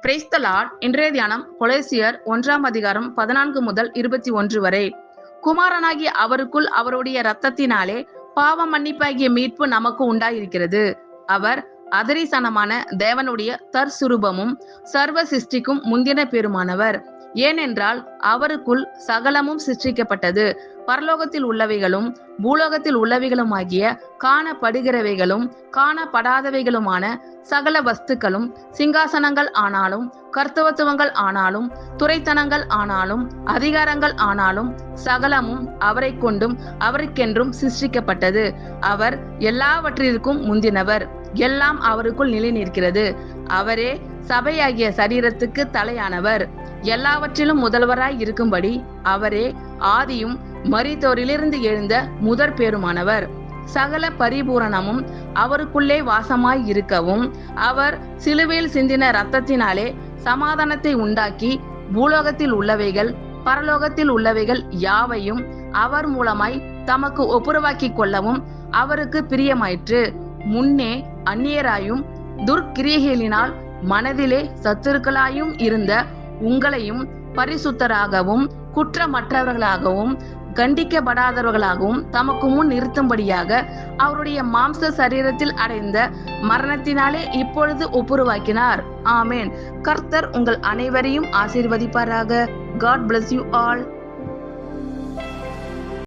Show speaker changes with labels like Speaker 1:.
Speaker 1: Praise the Lord. இன்றைய தியானம் கொலோசியர் 1 14 முதல் 21 வரை. குமாரனாகிய அவருக்குள் அவருடைய இரத்தத்தினாலே பாவ மன்னிப்பாகிய மீட்பு நமக்கு உண்டாயிருக்கிறது. அவர் அதரிசனமான தேவனுடைய தற்சுரூபமும் சர்வ சிருஷ்டிக்கும் முந்தின பேருமானவர். ஏனென்றால் அவருக்குள் சகலமும் சிருஷ்டிக்கப்பட்டது, பரலோகத்தில் உள்ளவைகளும் பூலோகத்தில் உள்ளவைகளுமாகிய காணப்படுகிறவைகளும் காணப்படாதவைகளுமான சகல வஸ்துக்களும், சிங்காசனங்கள் ஆனாலும் கர்த்தவத்துவங்கள் ஆனாலும் துரைத்தனங்கள் ஆனாலும் அதிகாரங்கள் ஆனாலும் சகலமும் அவரை கொண்டும் அவருக்கென்றும் சிருஷ்டிக்கப்பட்டது. அவர் எல்லாவற்றிற்கும் முந்தினவர். எல்லாம் அவருக்குள் நிலை நிற்கிறது. அவரே சபையாகிய சரீரத்துக்கு தலையானவர். எல்லாவற்றிலும் முதல்வராய் இருக்கும்படி அவரே ஆதியும் மரித்தோரிலிருந்து எழுந்த முதற் பேருமானவர். சகல பரிபூரணமும் அவருக்குள்ளே வாசமாய் இருக்கவும் அவர் சிலுவையில் சிந்தின இரத்தத்தினாலே சமாதானத்தை உண்டாக்கி பூலோகத்தில் உள்ளவைகள் பரலோகத்தில் உள்ளவைகள் யாவையும் அவர் மூலமாய் தமக்கு ஒப்புரவாக்கி கொள்ளவும் அவருக்கு பிரியமாயிற்று. முன்னே அந்நியராயும் துர்க்கிரியைகளினால் மனதிலே சத்துருக்களாயும் இருந்த உங்களையும் பரிசுத்தராகவும் குற்றமற்றவர்களாகவும் கண்டிக்கப்படாதவர்களாகவும் தமக்கு முன் நிறுத்தும்படியாக அவருடைய மாம்ச சரீரத்தில் அடைந்த மரணத்தினாலே இப்பொழுது ஒப்புரவாக்கினார். ஆமேன். கர்த்தர் உங்கள் அனைவரையும் ஆசீர்வதிப்பாராக. God bless you all.